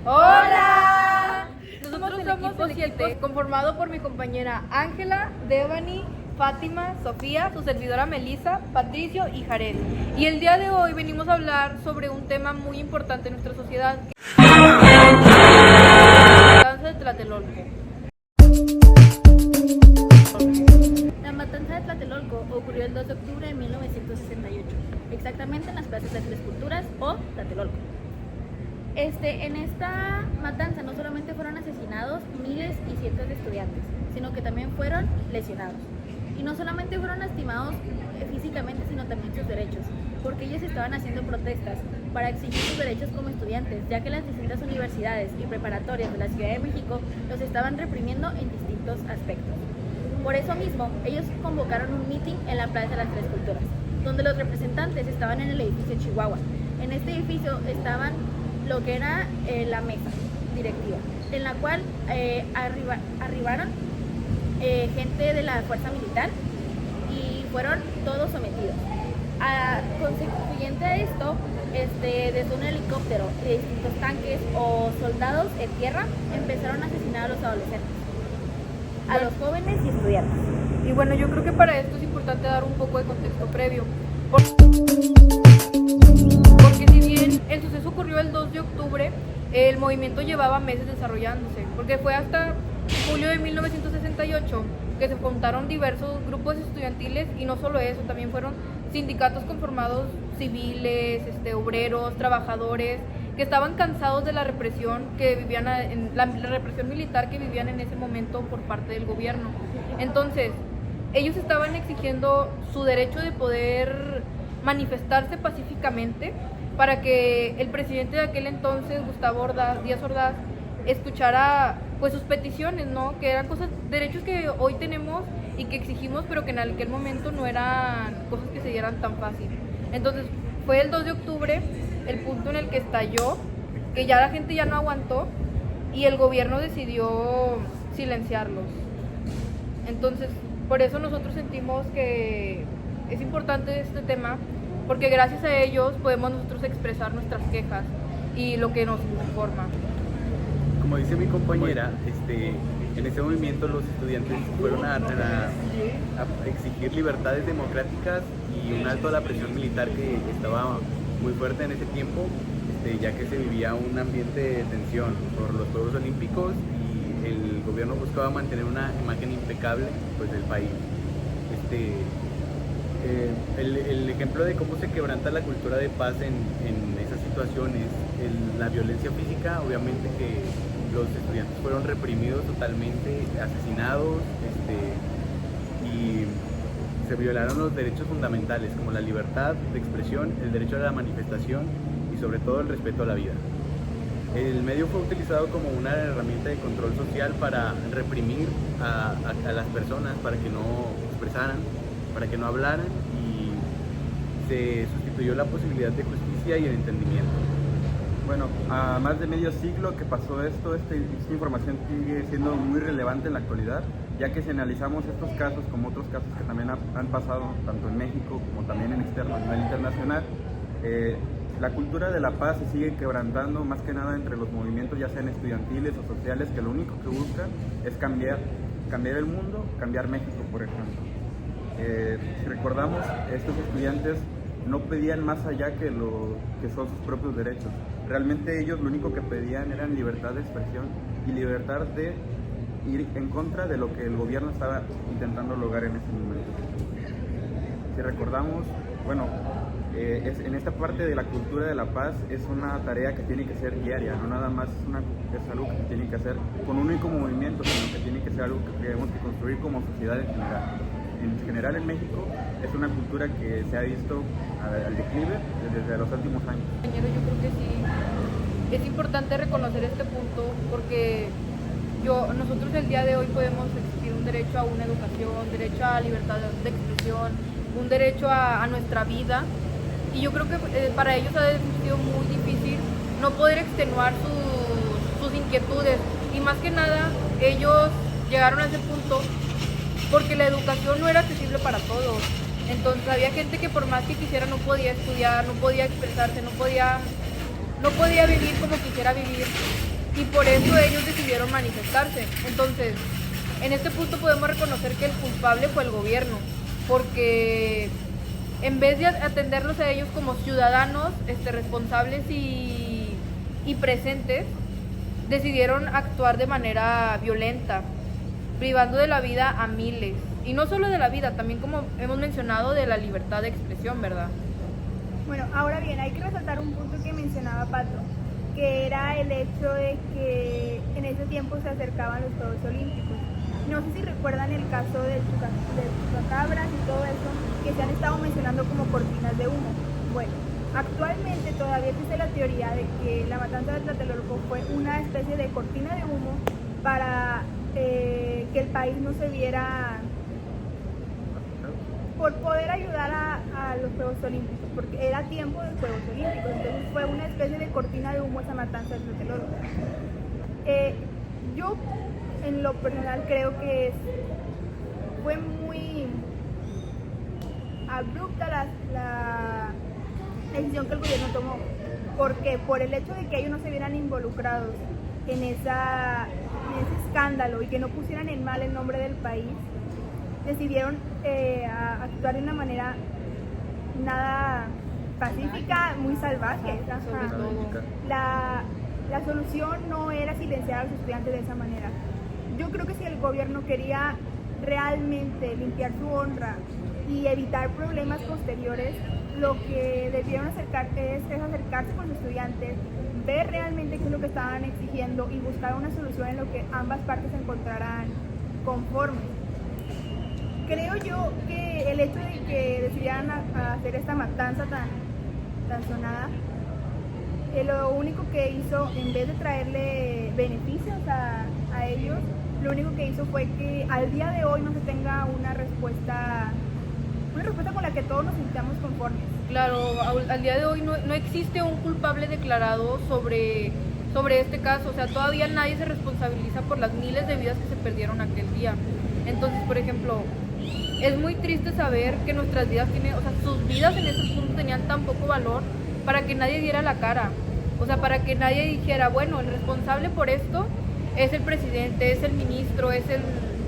¡Hola! Nosotros somos el equipo 7, conformado por mi compañera Ángela, Devani, Fátima, Sofía, su servidora Melissa, Patricio y Jared. Y el día de hoy venimos a hablar sobre un tema muy importante en nuestra sociedad, la matanza de Tlatelolco. La matanza de Tlatelolco ocurrió el 2 de octubre de 1968, exactamente en las plazas de Tres Culturas o Tlatelolco. En esta matanza no solamente fueron asesinados miles y cientos de estudiantes, sino que también fueron lesionados. Y no solamente fueron lastimados físicamente, sino también sus derechos, porque ellos estaban haciendo protestas para exigir sus derechos como estudiantes, ya que las distintas universidades y preparatorias de la Ciudad de México los estaban reprimiendo en distintos aspectos. Por eso mismo, ellos convocaron un meeting en la Plaza de las Tres Culturas, donde los representantes estaban en el edificio Chihuahua. En este edificio estaban lo que era la mesa directiva, en la cual arribaron gente de la fuerza militar y fueron todos sometidos. Consecuyente a esto, desde un helicóptero, distintos tanques o soldados en tierra empezaron a asesinar a los adolescentes, a los jóvenes y estudiantes. Y bueno, yo creo que para esto es importante dar un poco de contexto previo. Porque si bien el suceso ocurrió el 2 de octubre, el movimiento llevaba meses desarrollándose, porque fue hasta julio de 1968 que se juntaron diversos grupos estudiantiles, y no solo eso, también fueron sindicatos conformados civiles, obreros, trabajadores, que estaban cansados de la represión que vivían la represión militar que vivían en ese momento por parte del gobierno. Entonces, ellos estaban exigiendo su derecho de poder manifestarse pacíficamente para que el presidente de aquel entonces, Gustavo Díaz Ordaz, escuchara pues sus peticiones, ¿no? Que eran derechos que hoy tenemos y que exigimos, pero que en aquel momento no eran cosas que se dieran tan fácil. Entonces, fue el 2 de octubre el punto en el que estalló, que ya la gente ya no aguantó y el gobierno decidió silenciarlos. Entonces, por eso nosotros sentimos que es importante este tema, porque gracias a ellos podemos nosotros expresar nuestras quejas y lo que nos informa. Como dice mi compañera, en ese movimiento los estudiantes fueron a exigir libertades democráticas y un alto a la presión militar que estaba muy fuerte en ese tiempo, ya que se vivía un ambiente de tensión por los Juegos Olímpicos y el gobierno buscaba mantener una imagen impecable pues, del país. El ejemplo de cómo se quebranta la cultura de paz en esas situaciones, la violencia física, obviamente que los estudiantes fueron reprimidos totalmente, asesinados, y se violaron los derechos fundamentales como la libertad de expresión, el derecho a la manifestación y sobre todo el respeto a la vida. El medio fue utilizado como una herramienta de control social para reprimir a las personas, para que no expresaran, para que no hablaran, y se sustituyó la posibilidad de justicia y el entendimiento. Bueno, a más de medio siglo que pasó esto, esta información sigue siendo muy relevante en la actualidad, ya que si analizamos estos casos como otros casos que también han pasado tanto en México como también en externo, a nivel internacional, la cultura de la paz se sigue quebrantando más que nada entre los movimientos, ya sean estudiantiles o sociales, que lo único que buscan es cambiar el mundo, cambiar México, por ejemplo. Si recordamos, estos estudiantes no pedían más allá que lo que son sus propios derechos. Realmente ellos lo único que pedían eran libertad de expresión y libertad de ir en contra de lo que el gobierno estaba intentando lograr en ese momento. Si recordamos, bueno, en esta parte de la cultura de la paz es una tarea que tiene que ser diaria, no nada más es algo que se tiene que hacer con un único movimiento, sino que tiene que ser algo que tenemos que construir como sociedad en general. En general en México es una cultura que se ha visto al declive desde los últimos años. Compañero, yo creo que sí, es importante reconocer este punto, porque nosotros el día de hoy podemos exigir un derecho a una educación, derecho a libertad de expresión, un derecho a nuestra vida, y yo creo que para ellos ha sido muy difícil no poder extenuar sus inquietudes, y más que nada ellos llegaron a ese punto porque la educación no era accesible para todos. Entonces había gente que por más que quisiera no podía estudiar, no podía expresarse, no podía vivir como quisiera vivir. y por eso ellos decidieron manifestarse. Entonces, en este punto podemos reconocer que el culpable fue el gobierno, porque en vez de atenderlos a ellos como ciudadanos responsables y presentes, decidieron actuar de manera violenta, privando de la vida a miles. Y no solo de la vida, también, como hemos mencionado, de la libertad de expresión, ¿verdad? Bueno, ahora bien, hay que resaltar un punto que mencionaba Pato, que era el hecho de que en ese tiempo se acercaban los Juegos Olímpicos. No sé si recuerdan el caso de chupacabras y todo eso, que se han estado mencionando como cortinas de humo. Bueno, actualmente todavía existe la teoría de que la matanza de Tlatelolco fue una especie de cortina de humo para que el país no se viera, por poder ayudar a los Juegos Olímpicos, porque era tiempo de Juegos Olímpicos, entonces fue una especie de cortina de humo esa matanza de Tlatelolco. Yo, en lo personal, creo que fue muy abrupta la decisión que el gobierno tomó, porque por el hecho de que ellos no se vieran involucrados en ese escándalo y que no pusieran en mal el nombre del país, decidieron actuar de una manera nada pacífica, muy salvaje. Sobre todo. La solución no era silenciar a los estudiantes de esa manera. Yo creo que si el gobierno quería realmente limpiar su honra y evitar problemas posteriores, lo que debieron es acercarse con los estudiantes, ver realmente qué es lo que estaban exigiendo y buscar una solución en lo que ambas partes se encontraran conformes. Creo yo que el hecho de que decidieran hacer esta matanza tan sonada, lo único que hizo, en vez de traerle beneficios a ellos, lo único que hizo fue que al día de hoy no se tenga una respuesta con la que todos nos sintamos conformes. Claro, al día de hoy no existe un culpable declarado sobre este caso. O sea, todavía nadie se responsabiliza por las miles de vidas que se perdieron aquel día. Entonces, por ejemplo, es muy triste saber que nuestras vidas sus vidas en ese punto tenían tan poco valor para que nadie diera la cara. O sea, para que nadie dijera, bueno, el responsable por esto es el presidente, es el ministro,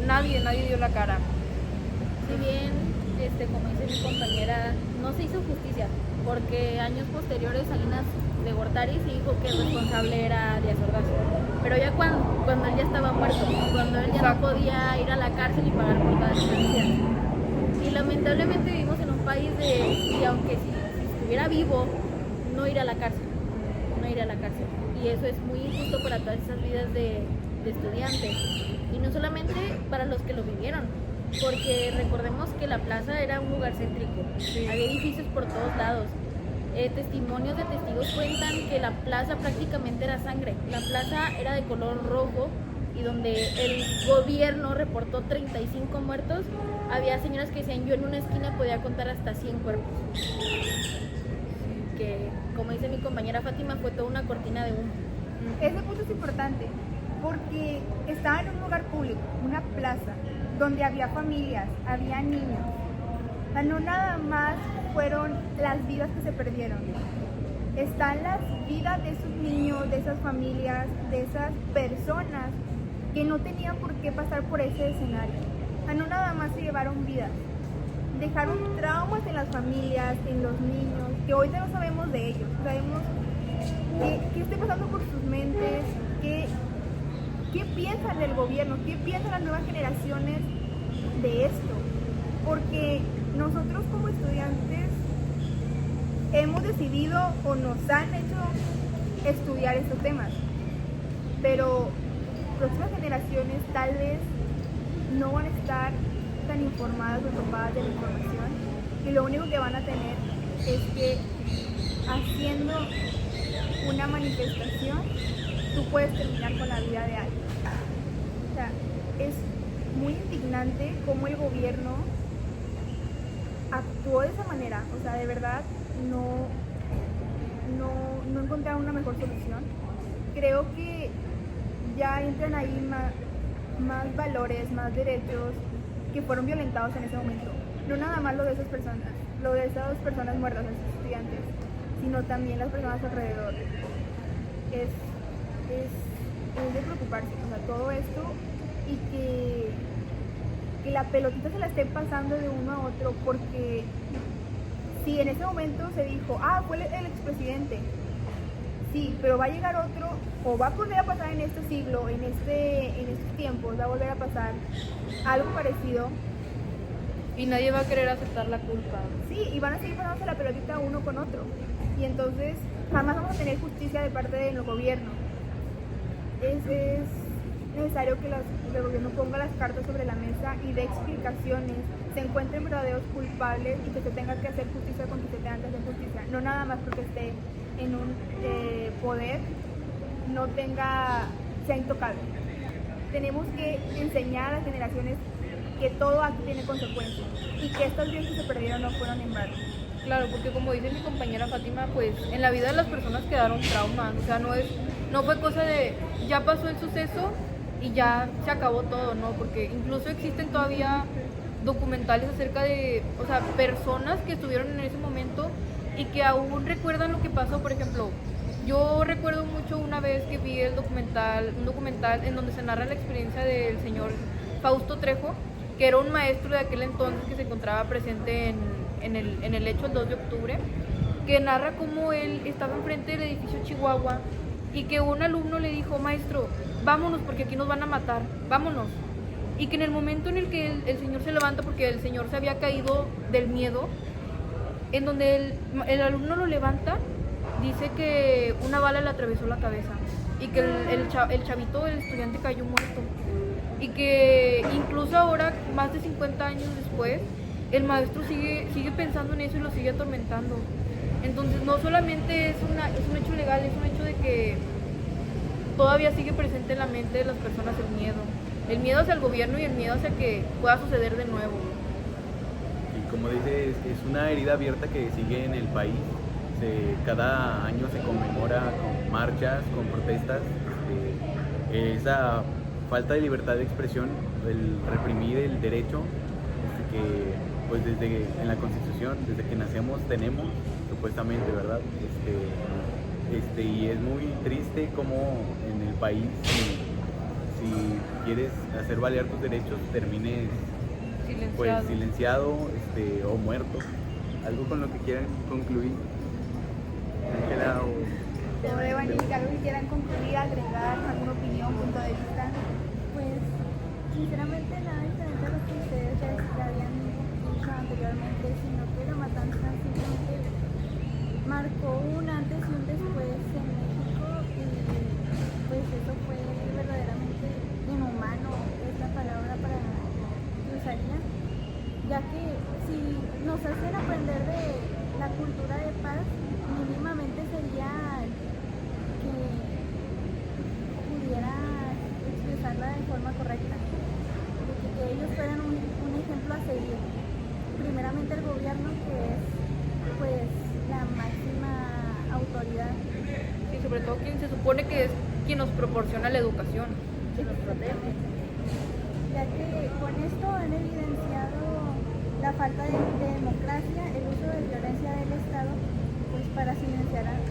nadie dio la cara. Si bien, como dice mi compañera, no se hizo justicia, porque años posteriores Salinas de Gortari sí dijo que el responsable era Díaz Ordaz, pero ya cuando él ya estaba muerto, cuando él ya no podía ir a la cárcel y pagar por todas las vidas. Y lamentablemente vivimos en un país y aunque si estuviera vivo, no ir a la cárcel, y eso es muy injusto para todas esas vidas de estudiantes, y no solamente para los que lo vivieron, porque recordemos que la plaza era un lugar céntrico, había edificios por todos lados. Testimonios de testigos cuentan que la plaza prácticamente era sangre. La plaza era de color rojo, y donde el gobierno reportó 35 muertos, había señoras que decían, yo en una esquina podía contar hasta 100 cuerpos. Que, como dice mi compañera Fátima, fue toda una cortina de humo. Ese punto es importante, porque estaba en un lugar público, una plaza, donde había familias, había niños. O sea, no nada más fueron las vidas que se perdieron, están las vidas de esos niños, de esas familias, de esas personas que no tenían por qué pasar por ese escenario. O sea, no nada más se llevaron vidas, dejaron traumas en las familias, en los niños, que hoy ya no sabemos de ellos, sabemos qué está pasando por sus mentes, qué piensan del gobierno, qué piensan las nuevas generaciones de esto, porque nosotros como estudiantes hemos decidido o nos han hecho estudiar estos temas, pero próximas generaciones tal vez no van a estar tan informadas o topadas de la información, y lo único que van a tener es que haciendo una manifestación tú puedes terminar con la vida de alguien. O sea, es muy indignante cómo el gobierno actuó de esa manera. O sea, de verdad no encontraron una mejor solución. Creo que ya entran ahí más valores, más derechos que fueron violentados en ese momento. No nada más lo de esas personas muertas, esos estudiantes, sino también las personas alrededor. Es preocuparse, o sea, todo esto y que la pelotita se la esté pasando de uno a otro, porque si en ese momento se dijo, fue el expresidente, sí, pero va a llegar otro, o va a volver a pasar en este siglo, en estos tiempos, va a volver a pasar algo parecido. Y nadie va a querer aceptar la culpa. Sí, y van a seguir pasándose la pelotita uno con otro. Y entonces jamás vamos a tener justicia de parte del gobierno. Es necesario que el gobierno ponga las cartas sobre la mesa y dé explicaciones, se encuentren verdaderos culpables y que se tenga que hacer justicia con que se tenga que hacer justicia. No nada más porque esté en un poder, sea intocable. Tenemos que enseñar a las generaciones que todo acto tiene consecuencias y que estas vidas que se perdieron no fueron en vano. Claro, porque como dice mi compañera Fátima, pues en la vida de las personas quedaron traumas, o sea, no fue cosa de ya pasó el suceso y ya se acabó todo, ¿no? Porque incluso existen todavía documentales acerca de, o sea, personas que estuvieron en ese momento y que aún recuerdan lo que pasó. Por ejemplo, yo recuerdo mucho una vez que vi un documental en donde se narra la experiencia del señor Fausto Trejo, que era un maestro de aquel entonces que se encontraba presente en el hecho del 2 de octubre, que narra cómo él estaba enfrente del edificio Chihuahua y que un alumno le dijo, maestro, vámonos porque aquí nos van a matar, vámonos. Y que en el momento en el que el señor se levanta, porque el señor se había caído del miedo, en donde el alumno lo levanta, dice que una bala le atravesó la cabeza y que el chavito, el estudiante, cayó muerto. Y que incluso ahora, más de 50 años después, el maestro sigue pensando en eso y lo sigue atormentando. Entonces no solamente es un hecho legal, es un hecho de que todavía sigue presente en la mente de las personas el miedo hacia el gobierno y el miedo hacia que pueda suceder de nuevo. Y como dices, es una herida abierta que sigue en el país. Cada año se conmemora con marchas, con protestas, esa falta de libertad de expresión, el reprimir el derecho que pues desde en la Constitución, desde que nacemos tenemos, supuestamente, ¿verdad? Y es muy triste como en el país, si quieres hacer valer tus derechos, termines pues silenciado o muerto. ¿Algo con lo que quieran concluir? Ángela ¿O Evan, algo que quieran concluir, agregar, alguna opinión, punto de vista? Pues sinceramente nada diferente a lo que ustedes ya habían dicho anteriormente, sino que la matanza simplemente marcó un antes y un después en México y pues eso fue verdaderamente inhumano, es la palabra que usaría, ya que si nos hacen aprender de la cultura de paz, mínimamente sería que pudiera expresarla de forma correcta, que ellos fueran un ejemplo a seguir. Primeramente el gobierno, que es pues la máxima autoridad. Y sobre todo quien se supone que es quien nos proporciona la educación. Que nos protege. Ya que con esto han evidenciado la falta de democracia, el uso de violencia del Estado, pues para silenciarnos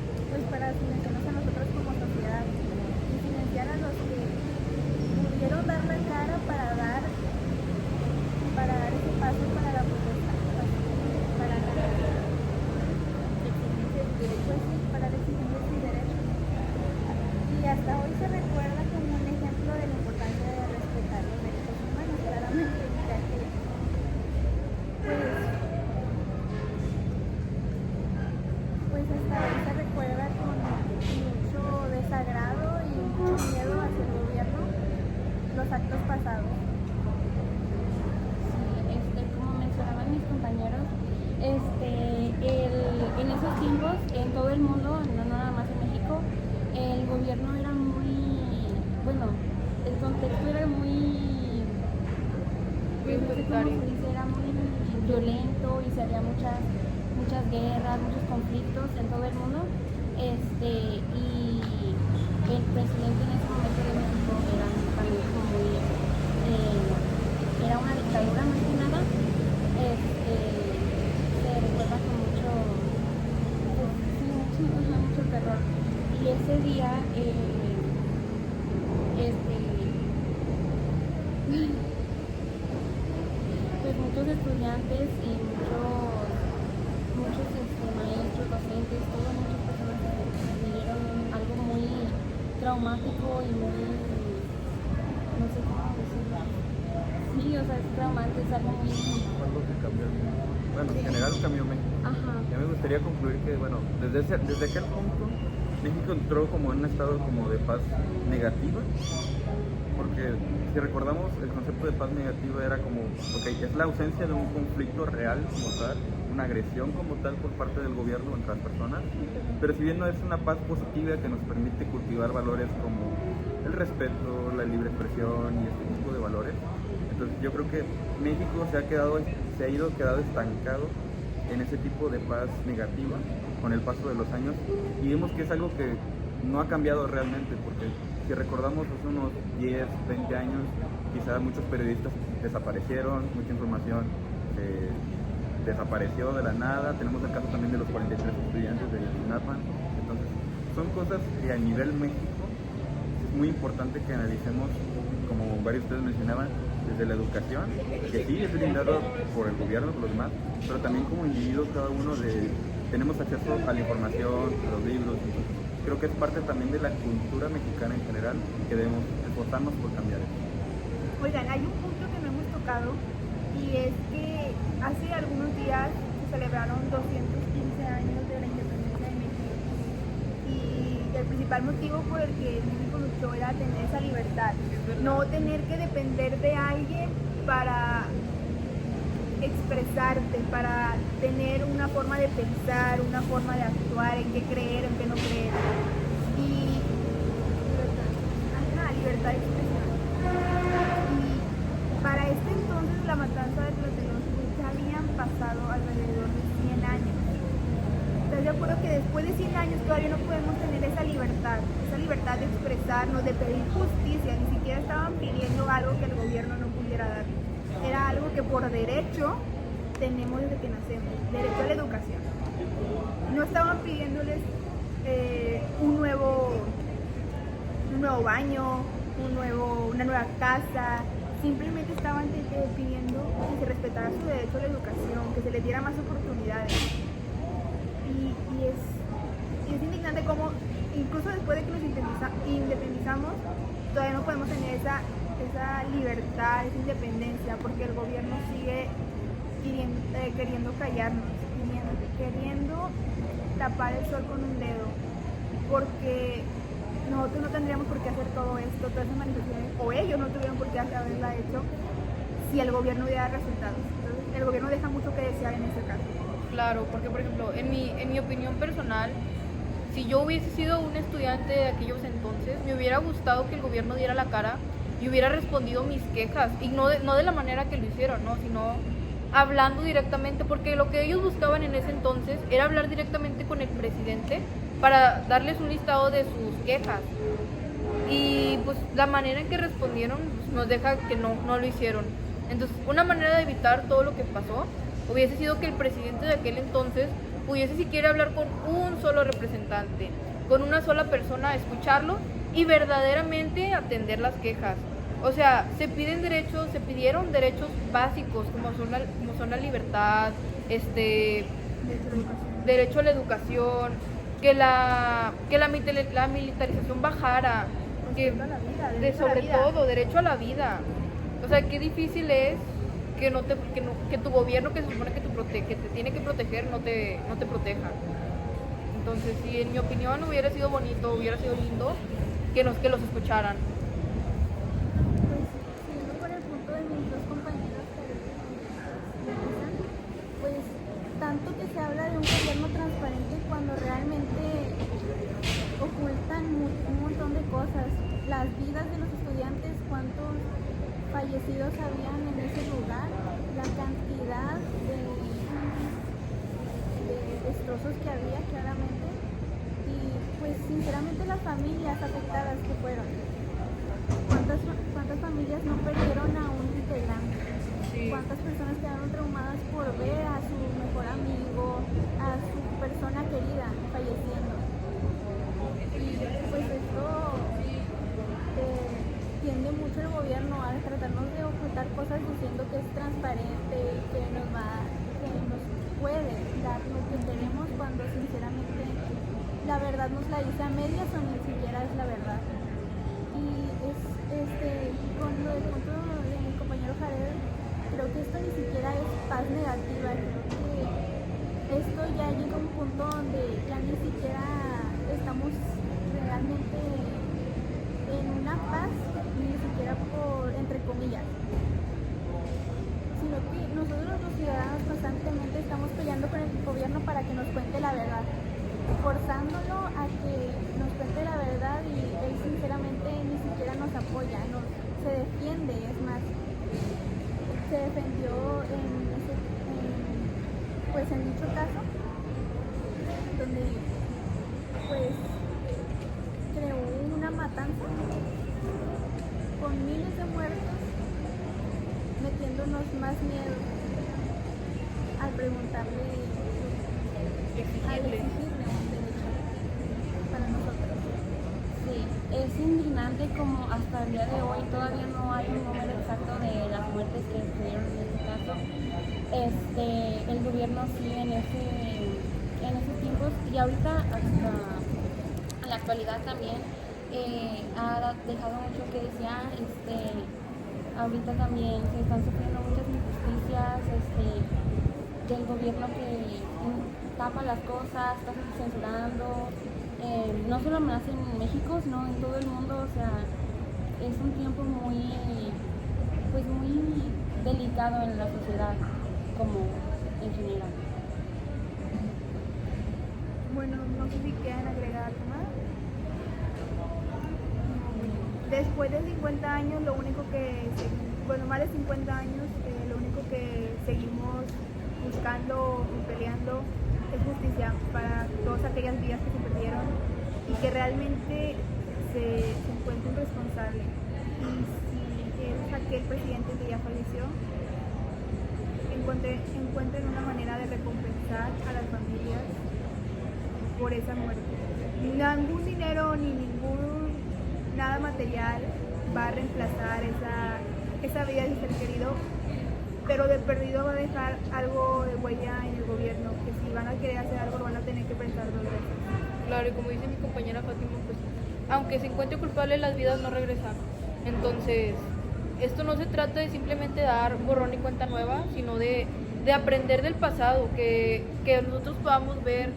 a nosotros como sociedad y silenciar a los que pudieron dar la cara para dar ese paso para la protesta, para la exigencia de derechos. Y hasta hoy se recuerda como un ejemplo de la importancia de respetar los derechos humanos, claramente, ya que pues hasta hoy se recuerda con mucho desagrado y mucho miedo hacia el gobierno los actos pasados. Sí, como mencionaban mis compañeros, en esos tiempos, en todo el mundo, no nada más en México, el gobierno era el contexto era muy autoritario. Era muy violento y se había muchas guerras, muchos conflictos en todo el mundo, y el presidente en ese momento de México era también como era una dictadura más que nada. Se recuerda con mucho terror. Y ese día estudiantes y muchos maestros, docentes, todas muchas personas vivieron algo muy traumático y muy, no sé cómo decirlo. Sí, o sea, es traumante, es algo muy... Algo que cambió el mundo. Bueno, en general cambió México. Ajá. Ya me gustaría concluir que, bueno, desde aquel punto México entró como en un estado como de paz negativa, porque si recordamos el concepto de paz negativa era como, ok, es la ausencia de un conflicto real como tal, una agresión como tal por parte del gobierno entre las personas, pero si bien no es una paz positiva que nos permite cultivar valores como el respeto, la libre expresión y este tipo de valores. Entonces yo creo que México se ha quedado estancado en ese tipo de paz negativa con el paso de los años, y vemos que es algo que no ha cambiado realmente, porque si recordamos hace unos 10, 20 años, quizá muchos periodistas desaparecieron, mucha información desapareció de la nada. Tenemos el caso también de los 43 estudiantes de UNAPAN. Entonces son cosas que a nivel México es muy importante que analicemos, como varios de ustedes mencionaban, desde la educación, que sí es brindada por el gobierno, por los demás, pero también como individuos cada uno tenemos acceso a la información, a los libros. Entonces, creo que es parte también de la cultura mexicana en general que debemos esforzarnos por cambiar eso. Oigan, hay un punto que no hemos tocado, y es que hace algunos días se celebraron 215 años de la independencia de México, y el principal motivo por el que México luchó era tener esa libertad, no tener que depender de alguien para expresarte, para tener una forma de pensar, una forma de actuar, en qué creer, en qué no creer. Y libertad de expresión. Y para este entonces la matanza de Tlatelolco ya habían pasado alrededor de 100 años. ¿Estás de acuerdo que después de 100 años todavía no podemos tener esa libertad de expresarnos, de pedir justicia? Ni siquiera estaban pidiendo algo que el gobierno no pudiera dar. Era algo que por derecho tenemos desde que nacemos, derecho a la educación. No estaban pidiéndoles un nuevo baño, una nueva casa, simplemente estaban pidiendo que se respetara su derecho a la educación, que se les diera más oportunidades. Y es indignante como incluso después de que nos independizamos, todavía no podemos tener esa libertad, esa independencia, porque el gobierno sigue queriendo callarnos, queriendo tapar el sol con un dedo, porque nosotros no tendríamos por qué hacer todo esto, todas esas manifestaciones, o ellos no tuvieron por qué haberla hecho si el gobierno hubiera resultados. Entonces, el gobierno deja mucho que desear en ese caso. Claro, porque por ejemplo, en mi opinión personal, si yo hubiese sido un estudiante de aquellos entonces, me hubiera gustado que el gobierno diera la cara y hubiera respondido mis quejas, y no de la manera que lo hicieron, ¿no? Sino hablando directamente, porque lo que ellos buscaban en ese entonces era hablar directamente con el presidente para darles un listado de sus quejas. Y pues la manera en que respondieron pues, nos deja que no lo hicieron. Entonces, una manera de evitar todo lo que pasó hubiese sido que el presidente de aquel entonces pudiese siquiera hablar con un solo representante, con una sola persona, escucharlo y verdaderamente atender las quejas. O sea, se pidieron derechos básicos como son la libertad, derecho a la educación, que la militarización bajara, sobre todo derecho a la vida. O sea, qué difícil es que tu gobierno, que se supone que te tiene que proteger, no te proteja. Entonces, sí, en mi opinión hubiera sido bonito, hubiera sido lindo que los escucharan. Pues, siguiendo por el punto de mis dos compañeros pues tanto que se habla de un gobierno transparente cuando realmente ocultan un montón de cosas, las vidas de los estudiantes, cuántos fallecidos habían en ese lugar, la cantidad de destrozos que había claramente, y pues sinceramente las familias afectadas que fueron, cuántas familias no perdieron a un integrante, Sí. cuántas personas quedaron traumadas por ver a su mejor amigo, a su persona querida falleciendo. Y pues esto tiende mucho el gobierno al tratarnos de ocultar cosas diciendo que es transparente y que nos puede dar lo que queremos, cuando sinceramente la verdad nos la dice a medias o ni siquiera es la verdad. Y con lo del punto de mi compañero Jared, creo que esto ni siquiera es paz negativa. Creo que esto ya llega a un punto donde ya ni siquiera estamos realmente en una paz, ni siquiera por entre comillas, sino que nosotros los ciudadanos constantemente estamos peleando con el gobierno para que nos cuente la verdad, forzándolo a que nos cuente la verdad, y él sinceramente ni siquiera nos apoya, se defiende. Es más, se defendió en dicho caso, donde pues creó una matanza con miles de muertos, metiéndonos más miedo al preguntarle, al exigirle un derecho para nosotros. Sí, es indignante como hasta el día de hoy todavía no hay un número exacto de las muertes que estuvieron en este caso. El gobierno sigue en esos tiempos, y ahorita hasta en la actualidad también ha dejado mucho que desear. Ahorita también se están sufriendo muchas injusticias del gobierno que tapa las cosas, está censurando, no solo amenaza en México, sino en todo el mundo. O sea, es un tiempo muy delicado en la sociedad como en general. Bueno, no sé si quieren agregar algo más. Después de 50 años, lo único que, más de 50 años, lo único que seguimos buscando y peleando es justicia para todas aquellas vidas que se perdieron y que realmente se encuentren responsables. Y si es aquel presidente que ya falleció, encuentren una manera de recompensar a las familias por esa muerte. Ningún dinero ni nada material va a reemplazar esa vida de ser querido, pero de perdido va a dejar algo de huella en el gobierno, que si van a querer hacer algo lo van a tener que pensar dos veces. Claro, y como dice mi compañera Fátima, pues aunque se encuentre culpable, las vidas no regresan. Entonces, esto no se trata de simplemente dar borrón y cuenta nueva, sino de aprender del pasado, que nosotros podamos ver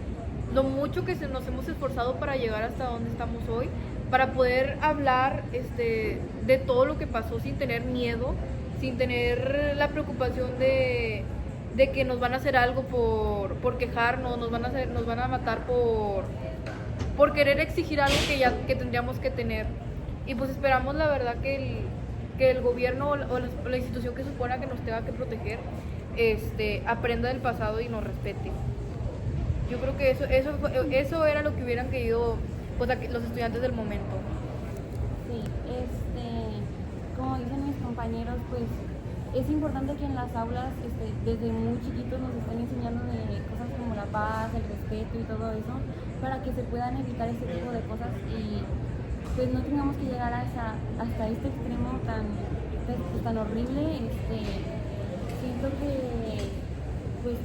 lo mucho que nos hemos esforzado para llegar hasta donde estamos hoy, para poder hablar de todo lo que pasó sin tener miedo, sin tener la preocupación de que nos van a hacer algo por quejarnos, nos van a matar por querer exigir algo que tendríamos que tener. Y pues esperamos la verdad que el gobierno o la institución que supone que nos tenga que proteger aprenda del pasado y nos respete. Yo creo que eso era lo que hubieran querido pues, los estudiantes del momento. Sí, como dicen mis compañeros, pues es importante que en las aulas desde muy chiquitos nos estén enseñando de cosas como la paz, el respeto y todo eso, para que se puedan evitar este tipo de cosas y pues no tengamos que llegar hasta este extremo tan horrible. Siento que pues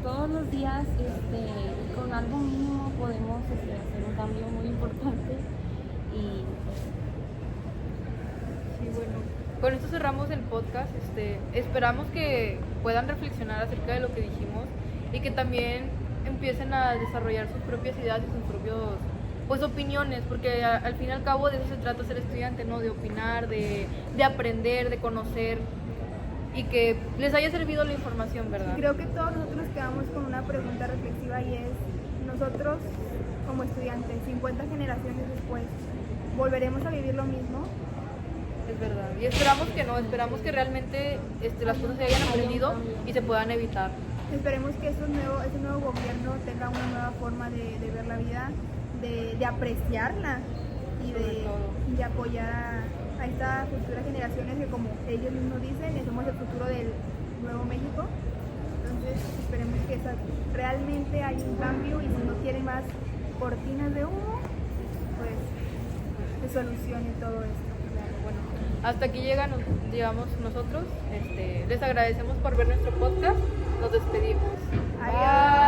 todos los días con algo mínimo podemos hacer un cambio muy importante. Y sí, bueno, con esto cerramos el podcast. Esperamos que puedan reflexionar acerca de lo que dijimos y que también empiecen a desarrollar sus propias ideas y sus propios opiniones, porque al fin y al cabo de eso se trata ser estudiante, ¿no? De opinar, de aprender, de conocer y que les haya servido la información, ¿verdad? Creo que todos nosotros nos quedamos con una pregunta reflexiva y es, nosotros como estudiantes, 50 generaciones después, ¿volveremos a vivir lo mismo? Es verdad, y esperamos que no, esperamos que realmente las cosas se hayan aprendido y se puedan evitar. Esperemos que ese nuevo gobierno tenga una nueva forma de ver la vida, de apreciarla y de apoyar a estas futuras generaciones que, como ellos mismos dicen, somos el futuro del nuevo México. Entonces esperemos que realmente hay un cambio y si no quieren más cortinas de humo, pues se solucione todo esto. Bueno, hasta aquí llegamos nosotros. Les agradecemos por ver nuestro podcast. Nos despedimos. Adiós.